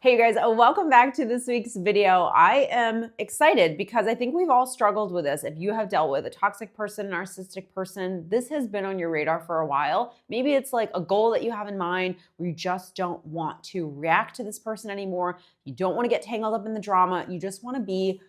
Hey you guys, welcome back to this week's video. I am excited because I think we've all struggled with this. If you have dealt with a toxic person, narcissistic person, this has been on your radar for a while. Maybe it's like a goal that you have in mind where you just don't want to react to this person anymore. You don't want to get tangled up in the drama. You just want to be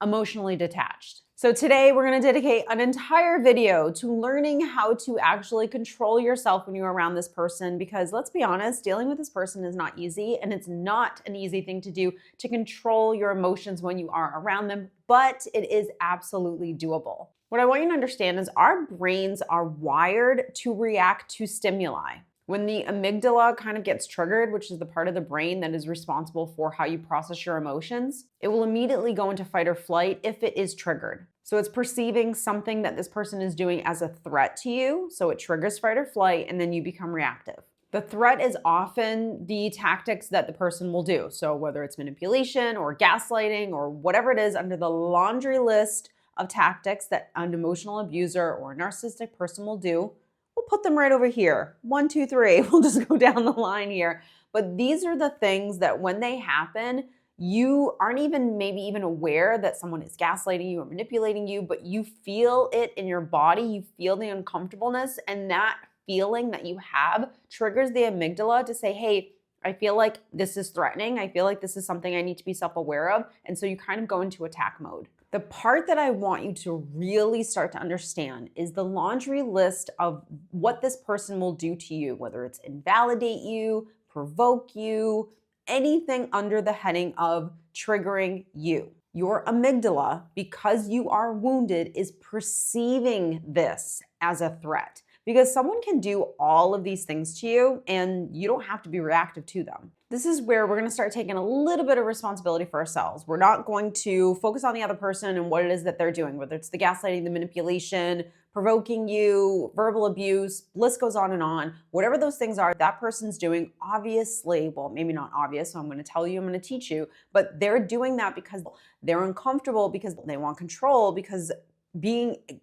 emotionally detached. So today we're going to dedicate an entire video to learning how to actually control yourself when you're around this person, because let's be honest, dealing with this person is not easy, and it's not an easy thing to do to control your emotions when you are around them, but it is absolutely doable. What I want you to understand is our brains are wired to react to stimuli. When the amygdala kind of gets triggered, which is the part of the brain that is responsible for how you process your emotions, it will immediately go into fight or flight if it is triggered. So it's perceiving something that this person is doing as a threat to you, so it triggers fight or flight, and then you become reactive. The threat is often the tactics that the person will do. So whether it's manipulation or gaslighting or whatever it is under the laundry list of tactics that an emotional abuser or a narcissistic person will do, we'll put them right over here. 1, 2, 3. We'll just go down the line here. But these are the things that when they happen, you aren't maybe even aware that someone is gaslighting you or manipulating you, but you feel it in your body. You feel the uncomfortableness, and that feeling that you have triggers the amygdala to say, hey, I feel like this is threatening. I feel like this is something I need to be self-aware of. And so you kind of go into attack mode. The part that I want you to really start to understand is the laundry list of what this person will do to you, whether it's invalidate you, provoke you, anything under the heading of triggering you. Your amygdala, because you are wounded, is perceiving this as a threat. Because someone can do all of these things to you and you don't have to be reactive to them. This is where we're going to start taking a little bit of responsibility for ourselves. We're not going to focus on the other person and what it is that they're doing, whether it's the gaslighting, the manipulation, provoking you, verbal abuse, list goes on and on. Whatever those things are, that person's doing, obviously, well, maybe not obvious, so I'm going to tell you, I'm going to teach you, but they're doing that because they're uncomfortable, because they want control, because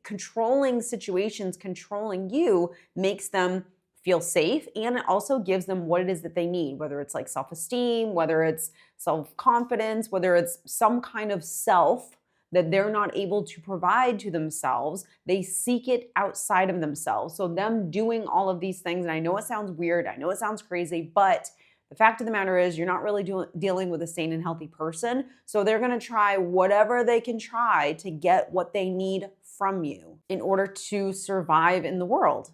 controlling situations, controlling you makes them feel safe, and it also gives them what it is that they need, whether it's like self-esteem, whether it's self-confidence, whether it's some kind of self that they're not able to provide to themselves. They seek it outside of themselves. So them doing all of these things, and I know it sounds weird, I know it sounds crazy, but the fact of the matter is you're not really dealing with a sane and healthy person. So they're going to try whatever they can try to get what they need from you in order to survive in the world.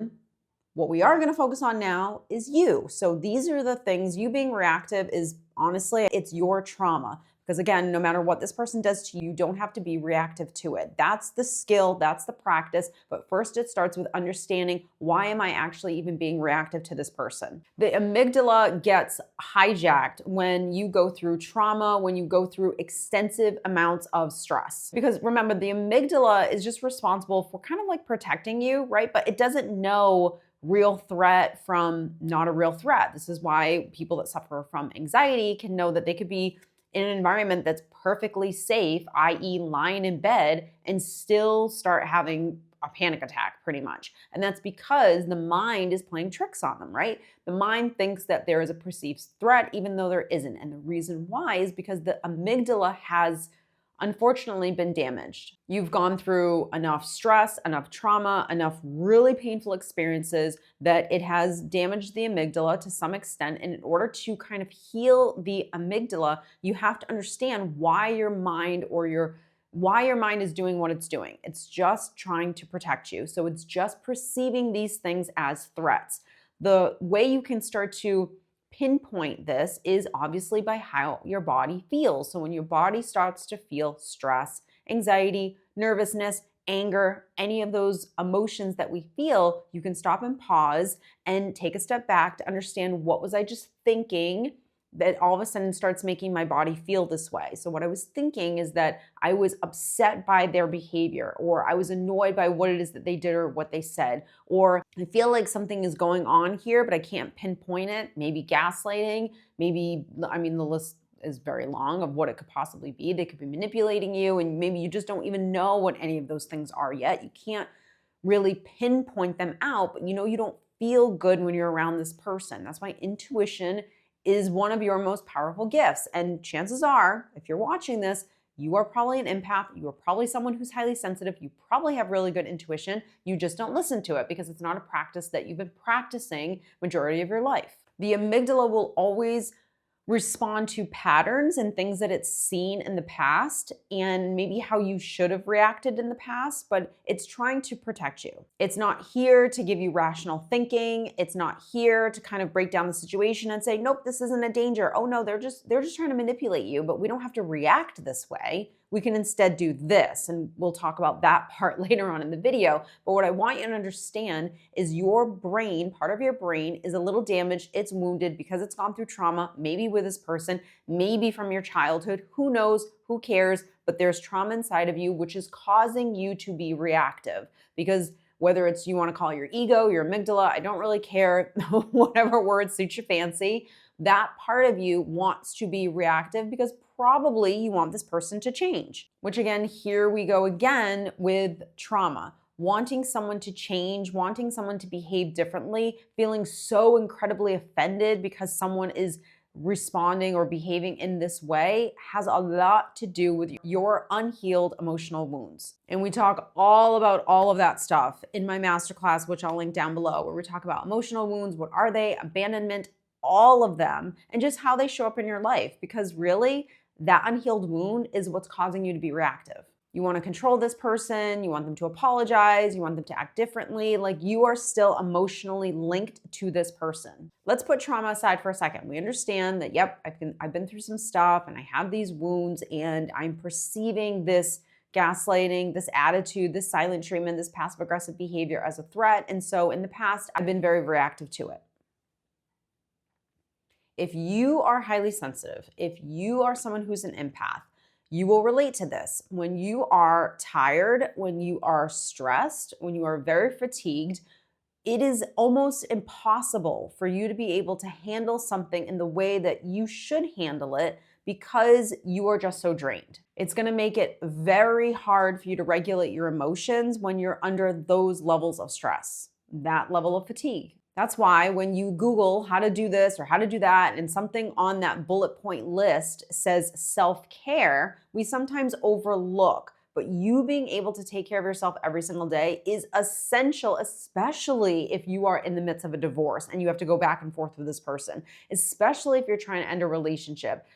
What we are going to focus on now is you. So these are the things. You being reactive is honestly, it's your trauma. Because again, no matter what this person does to you, you don't have to be reactive to it. That's the skill, that's the practice. But first it starts with understanding, why am I actually even being reactive to this person? The amygdala gets hijacked when you go through trauma, when you go through extensive amounts of stress. Because remember, the amygdala is just responsible for kind of like protecting you, right? But it doesn't know real threat from not a real threat. This is why people that suffer from anxiety can know that they could be in an environment that's perfectly safe, i.e. lying in bed, and still start having a panic attack pretty much. And that's because the mind is playing tricks on them, right? The mind thinks that there is a perceived threat even though there isn't. And the reason why is because the amygdala has unfortunately been damaged. You've gone through enough stress, enough trauma, enough really painful experiences that it has damaged the amygdala to some extent. And in order to kind of heal the amygdala, you have to understand why your mind is doing what it's doing. It's just trying to protect you. So it's just perceiving these things as threats. The way you can start to pinpoint this is obviously by how your body feels. So when your body starts to feel stress, anxiety, nervousness, anger, any of those emotions that we feel, you can stop and pause and take a step back to understand, what was I just thinking that all of a sudden starts making my body feel this way? So what I was thinking is that I was upset by their behavior, or I was annoyed by what it is that they did or what they said, or I feel like something is going on here, but I can't pinpoint it. Maybe gaslighting, maybe, the list is very long of what it could possibly be. They could be manipulating you, and maybe you just don't even know what any of those things are yet. You can't really pinpoint them out, but you know you don't feel good when you're around this person. That's why intuition is one of your most powerful gifts. And chances are, if you're watching this, you are probably an empath. You are probably someone who's highly sensitive. You probably have really good intuition. You just don't listen to it because it's not a practice that you've been practicing majority of your life. The amygdala will always respond to patterns and things that it's seen in the past and maybe how you should have reacted in the past, but it's trying to protect you. It's not here to give you rational thinking. It's not here to kind of break down the situation and say, nope, this isn't a danger. Oh no, they're just trying to manipulate you, but we don't have to react this way. We can instead do this, and we'll talk about that part later on in the video. But what I want you to understand is your brain, part of your brain, is a little damaged. It's wounded because it's gone through trauma, maybe with this person, maybe from your childhood. Who knows? Who cares? But there's trauma inside of you, which is causing you to be reactive. Because whether it's you want to call it your ego, your amygdala, I don't really care, whatever word suits your fancy, that part of you wants to be reactive because probably you want this person to change. Which again, here we go again with trauma. Wanting someone to change, wanting someone to behave differently, feeling so incredibly offended because someone is responding or behaving in this way has a lot to do with your unhealed emotional wounds. And we talk all about all of that stuff in my masterclass, which I'll link down below, where we talk about emotional wounds, what are they, abandonment, all of them, and just how they show up in your life. Because really, that unhealed wound is what's causing you to be reactive. You want to control this person, you want them to apologize, you want them to act differently, like you are still emotionally linked to this person. Let's put trauma aside for a second. We understand that, yep, I've been through some stuff and I have these wounds and I'm perceiving this gaslighting, this attitude, this silent treatment, this passive aggressive behavior as a threat. And so in the past, I've been very reactive to it. If you are highly sensitive, if you are someone who's an empath, you will relate to this. When you are tired, when you are stressed, when you are very fatigued, it is almost impossible for you to be able to handle something in the way that you should handle it because you are just so drained. It's going to make it very hard for you to regulate your emotions when you're under those levels of stress, that level of fatigue. That's why when you Google how to do this or how to do that, and something on that bullet point list says self-care, we sometimes overlook. But you being able to take care of yourself every single day is essential, especially if you are in the midst of a divorce and you have to go back and forth with this person, especially if you're trying to end a relationship.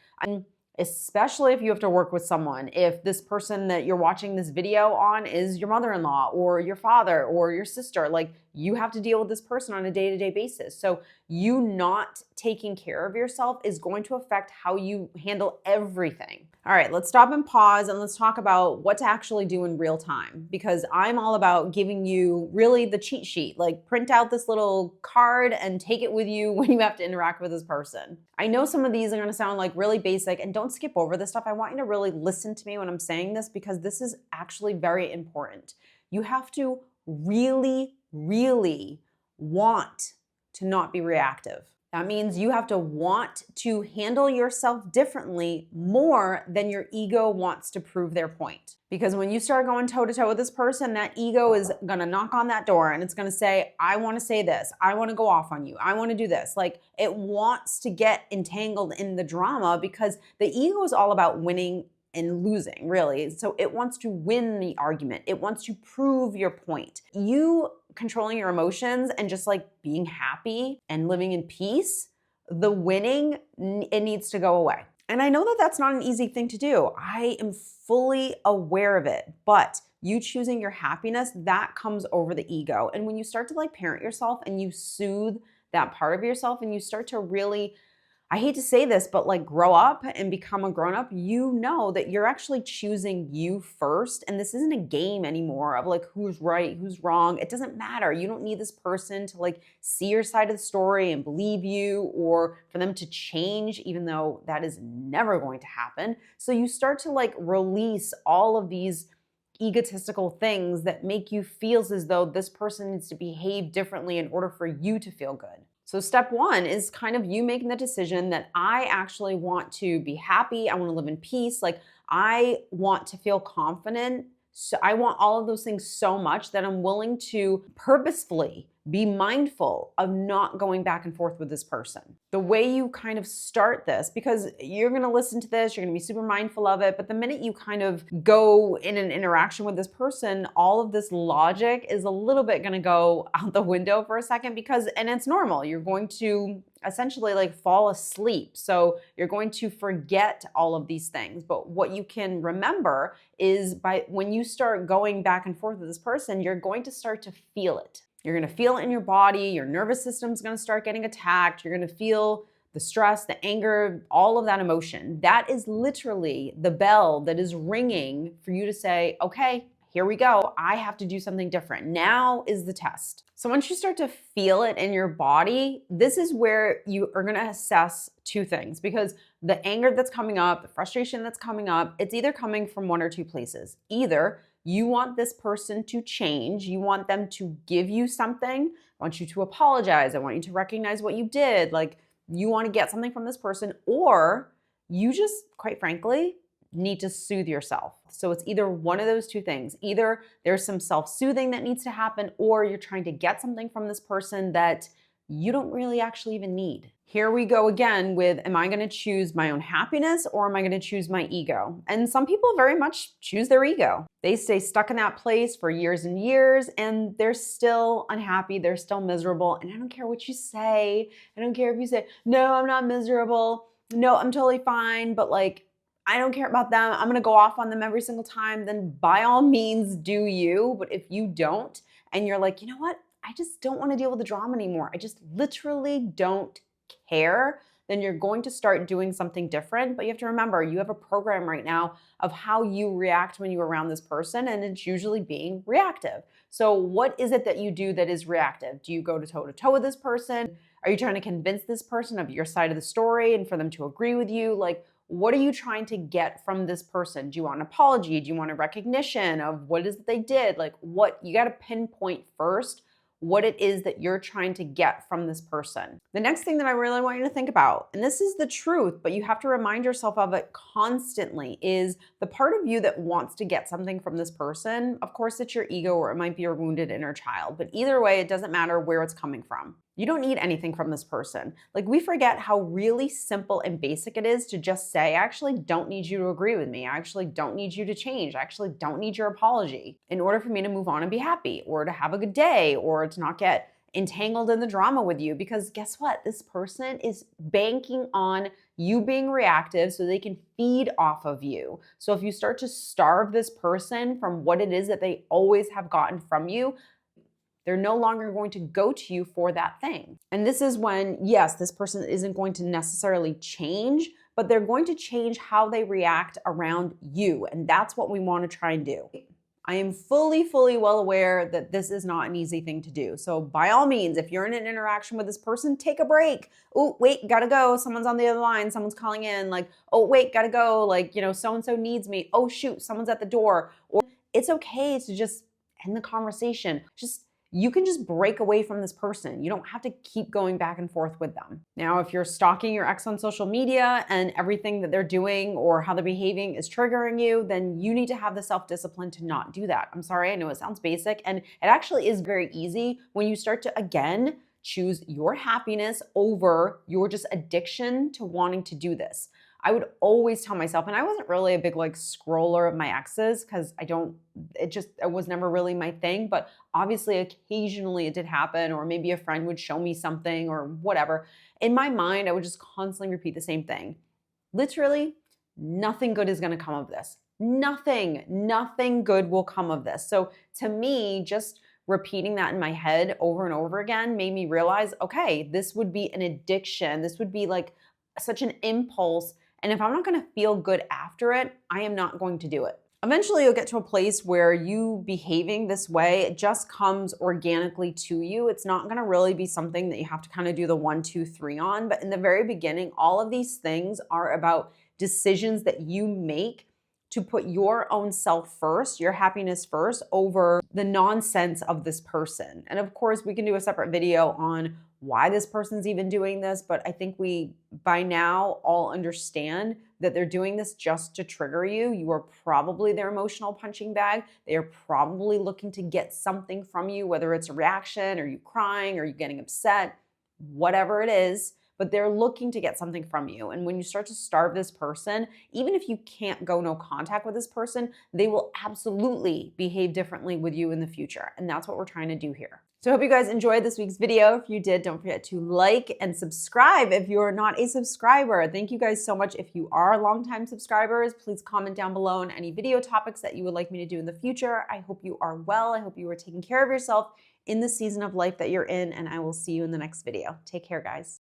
Especially if you have to work with someone, if this person that you're watching this video on is your mother-in-law or your father or your sister, like you have to deal with this person on a day-to-day basis. So you not taking care of yourself is going to affect how you handle everything. All right, let's stop and pause and let's talk about what to actually do in real time, because I'm all about giving you really the cheat sheet, like print out this little card and take it with you when you have to interact with this person. I know some of these are gonna sound like really basic, and don't skip over this stuff. I want you to really listen to me when I'm saying this because this is actually very important. You have to really, really want to not be reactive. That means you have to want to handle yourself differently more than your ego wants to prove their point. Because when you start going toe to toe with this person, that ego is gonna knock on that door and it's gonna say, I wanna say this, I wanna go off on you, I wanna do this. Like it wants to get entangled in the drama because the ego is all about winning and losing, really. So it wants to win the argument. It wants to prove your point. You controlling your emotions and just like being happy and living in peace, the winning, it needs to go away. And I know that that's not an easy thing to do. I am fully aware of it, but you choosing your happiness, that comes over the ego. And when you start to like parent yourself and you soothe that part of yourself and you start to really, I hate to say this, but like grow up and become a grown-up, you know that you're actually choosing you first. And this isn't a game anymore of like who's right, who's wrong. It doesn't matter. You don't need this person to like see your side of the story and believe you or for them to change, even though that is never going to happen. So you start to like release all of these egotistical things that make you feel as though this person needs to behave differently in order for you to feel good. So step one is kind of you making the decision that I actually want to be happy. I want to live in peace. Like I want to feel confident. So I want all of those things so much that I'm willing to purposefully be mindful of not going back and forth with this person. The way you kind of start this, because you're going to listen to this, you're going to be super mindful of it, but the minute you kind of go in an interaction with this person, all of this logic is a little bit going to go out the window for a second because, and it's normal, you're going to essentially like fall asleep. So you're going to forget all of these things. But what you can remember is when you start going back and forth with this person, you're going to start to feel it. You're going to feel it in your body. Your nervous system's going to start getting attacked. You're going to feel the stress, the anger, all of that emotion. That is literally the bell that is ringing for you to say, okay, here we go. I have to do something different. Now is the test. So once you start to feel it in your body, this is where you are going to assess two things, because the anger that's coming up, the frustration that's coming up, it's either coming from one or two places. Either you want this person to change, you want them to give you something, I want you to apologize, I want you to recognize what you did, like you want to get something from this person, or you just, quite frankly, need to soothe yourself. So it's either one of those two things. Either there's some self-soothing that needs to happen, or you're trying to get something from this person that you don't really actually even need. Here we go again with, am I going to choose my own happiness or am I going to choose my ego? And some people very much choose their ego. They stay stuck in that place for years and years, and they're still unhappy. They're still miserable. And I don't care what you say. I don't care if you say, no, I'm not miserable. No, I'm totally fine. But like, I don't care about them. I'm going to go off on them every single time. Then by all means, do you. But if you don't, and you're like, you know what? I just don't want to deal with the drama anymore. I just literally don't care. Then you're going to start doing something different. But you have to remember, you have a program right now of how you react when you're around this person, and it's usually being reactive. So what is it that you do that is reactive? Do you go to toe with this person? Are you trying to convince this person of your side of the story and for them to agree with you? Like, what are you trying to get from this person? Do you want an apology? Do you want a recognition of what it is that they did? Like, what you got to pinpoint first what it is that you're trying to get from this person. The next thing that I really want you to think about, and this is the truth, but you have to remind yourself of it constantly, is the part of you that wants to get something from this person. Of course, it's your ego, or it might be your wounded inner child, but either way, it doesn't matter where it's coming from. You don't need anything from this person. Like, we forget how really simple and basic it is to just say, I actually don't need you to agree with me. I actually don't need you to change. I actually don't need your apology in order for me to move on and be happy, or to have a good day, or to not get entangled in the drama with you. Because guess what? This person is banking on you being reactive so they can feed off of you. So if you start to starve this person from what it is that they always have gotten from you, they're no longer going to go to you for that thing. And this is when, yes, this person isn't going to necessarily change, but they're going to change how they react around you. And that's what we want to try and do. I am fully well aware that this is not an easy thing to do. So by all means, if you're in an interaction with this person, take a break. Oh, wait, gotta go. Someone's on the other line. Someone's calling in. Like, oh, wait, gotta go. Like, so-and-so needs me. Oh, shoot, someone's at the door. Or it's okay to just end the conversation. You can just break away from this person. You don't have to keep going back and forth with them. Now, if you're stalking your ex on social media and everything that they're doing or how they're behaving is triggering you, then you need to have the self-discipline to not do that. I'm sorry, I know it sounds basic, and it actually is very easy when you start to, again, choose your happipiness over your just addiction to wanting to do this. I would always tell myself, and I wasn't really a big scroller of my exes because it was never really my thing, but obviously occasionally it did happen, or maybe a friend would show me something or whatever. In my mind, I would just constantly repeat the same thing. Literally, nothing good is going to come of this. Nothing good will come of this. So to me, just repeating that in my head over and over again made me realize, okay, this would be an addiction. This would be such an impulse. And if I'm not going to feel good after it, I am not going to do it. Eventually, you'll get to a place where you behaving this way, it just comes organically to you. It's not going to really be something that you have to kind of do the 1, 2, 3 on. But in the very beginning, all of these things are about decisions that you make to put your own self first, your happiness first, over the nonsense of this person. And of course, we can do a separate video on why this person's even doing this, but I think we by now all understand that they're doing this just to trigger you. You are probably their emotional punching bag. They are probably looking to get something from you, whether it's a reaction or you crying or you getting upset, whatever it is, but they're looking to get something from you. And when you start to starve this person, even if you can't go no contact with this person, they will absolutely behave differently with you in the future. And that's what we're trying to do here. So I hope you guys enjoyed this week's video. If you did, don't forget to like and subscribe if you're not a subscriber. Thank you guys so much. If you are longtime subscribers, please comment down below on any video topics that you would like me to do in the future. I hope you are well. I hope you are taking care of yourself in the season of life that you're in, and I will see you in the next video. Take care, guys.